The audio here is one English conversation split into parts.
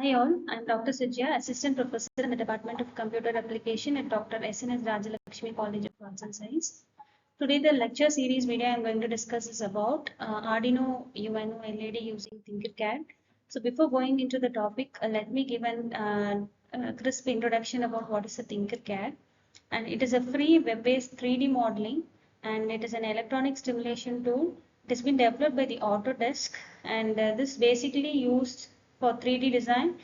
Hi all, I'm Dr. Sujya, Assistant Professor in the Department of Computer Application at Dr. SNS Rajalakshmi College of Arts and Science. Today the lecture series video I'm going to discuss is about Arduino UNO LED using Tinkercad. So before going into the topic, let me give a crisp introduction about what is a Tinkercad. And it is a free web-based 3D modeling and it is an electronic stimulation tool. It has been developed by the Autodesk and this basically used for 3D design,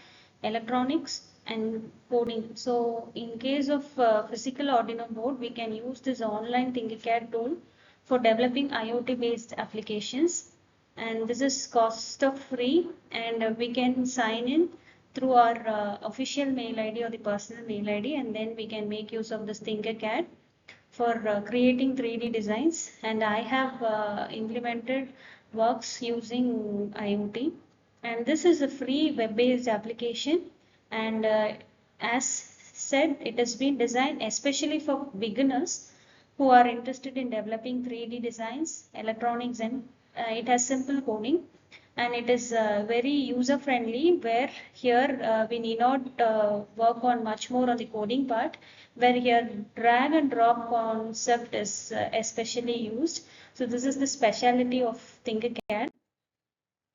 electronics and coding. So in case of physical Arduino board, we can use this online Tinkercad tool for developing IoT based applications. And this is cost of free and we can sign in through our official mail ID or the personal mail ID, and then we can make use of this Tinkercad for creating 3D designs. And I have implemented works using IoT, and this is a free web-based application, and as said, it has been designed especially for beginners who are interested in developing 3D designs, electronics, and it has simple coding, and it is very user friendly, where here we need not work on much more on the coding part, where here drag and drop concept is especially used. So this is the speciality of Tinkercad.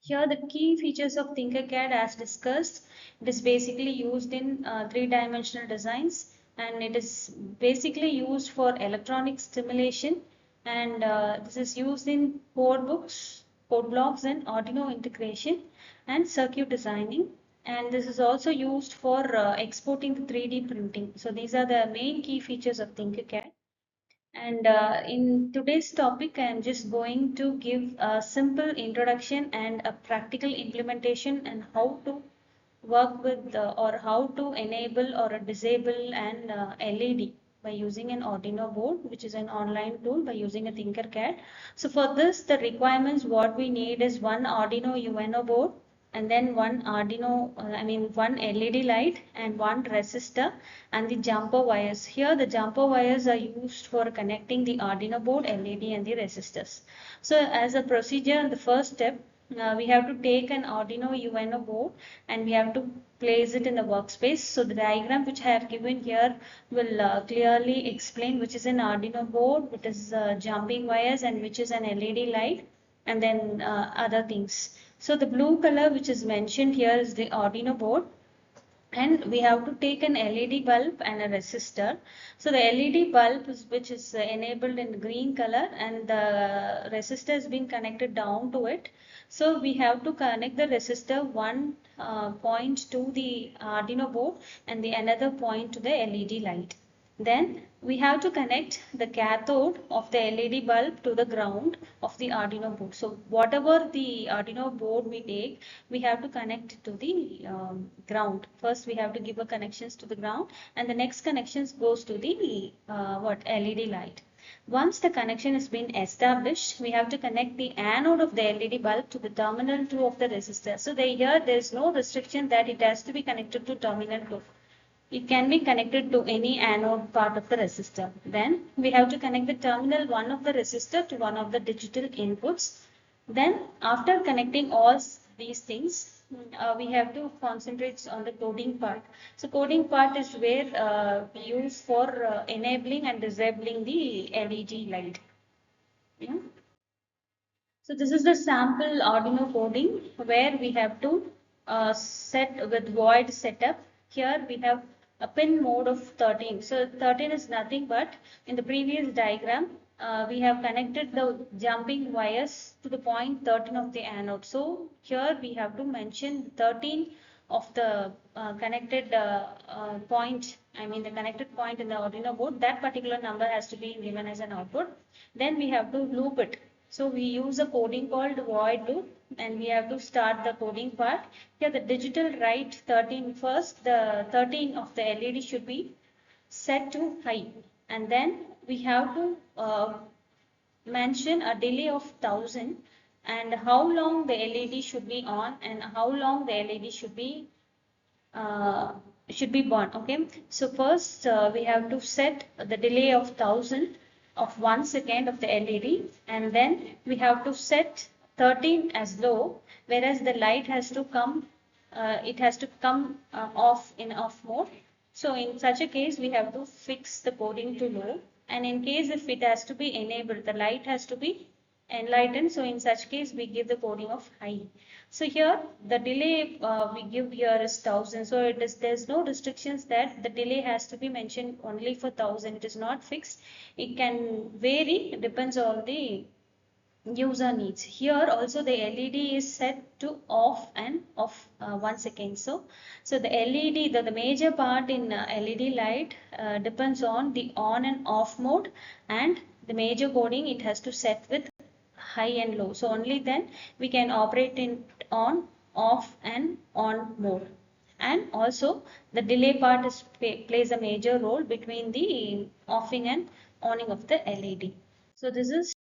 Here the key features of Tinkercad as discussed, it is basically used in three-dimensional designs, and it is basically used for electronic stimulation, and this is used in code books, code blocks and Arduino integration and circuit designing, and this is also used for exporting the 3D printing. So these are the main key features of Tinkercad. And in today's topic, I am just going to give a simple introduction and a practical implementation and how to work with or how to enable or disable an LED by using an Arduino board, which is an online tool by using a Tinkercad. So for this, the requirements what we need is one Arduino UNO board, and then one one LED light and one resistor and the jumper wires. Here the jumper wires are used for connecting the Arduino board, LED and the resistors. So as a procedure, the first step, we have to take an Arduino UNO board and we have to place it in the workspace. So the diagram which I have given here will clearly explain which is an Arduino board, which is jumping wires, and which is an LED light, and then other things. So the blue color which is mentioned here is the Arduino board, and we have to take an LED bulb and a resistor. So the LED bulb which is enabled in green color, and the resistor has been connected down to it. So we have to connect the resistor one point to the Arduino board and the another point to the LED light. Then we have to connect the cathode of the LED bulb to the ground of the Arduino board. So whatever the Arduino board we take, we have to connect it to the ground. First we have to give a connections to the ground, and the next connections goes to the LED light. Once the connection has been established, we have to connect the anode of the LED bulb to the terminal 2 of the resistor. So here there is no restriction that it has to be connected to terminal 2. It can be connected to any anode part of the resistor. Then we have to connect the terminal 1 of the resistor to one of the digital inputs. Then after connecting all these things, we have to concentrate on the coding part. So coding part is where we use for enabling and disabling the LED light. Yeah. So this is the sample Arduino coding where we have to set with void setup. Here we have a pin mode of 13. So 13 is nothing but, in the previous diagram, we have connected the jumping wires to the point 13 of the anode. So here we have to mention 13 of the connected point, the connected point in the Arduino board. That particular number has to be given as an output. Then we have to loop it. So we use a coding called void loop, and we have to start the coding part. Here the digital write 13 first, the 13 of the LED should be set to high, and then we have to mention a delay of 1000 and how long the LED should be on and how long the LED uh, should be born. Okay, so first we have to set the delay of 1000 of 1 second of the LED, and then we have to set 13 as low, whereas the light has to come it has to come off in off mode. So in such a case, we have to fix the coding to low. And in case if it has to be enabled, the light has to be enlightened. So in such case, we give the coding of high. So here the delay we give here is 1000. So it is, there's no restrictions that the delay has to be mentioned only for 1000. It is not fixed. It can vary. It depends on the user needs. Here also the LED is set to off and off 1 second. So the LED, the major part in LED light depends on the on and off mode, and the major coding it has to set with high and low. So only then we can operate in on, off and on mode. And also the delay part is plays a major role between the offing and onning of the LED. So this is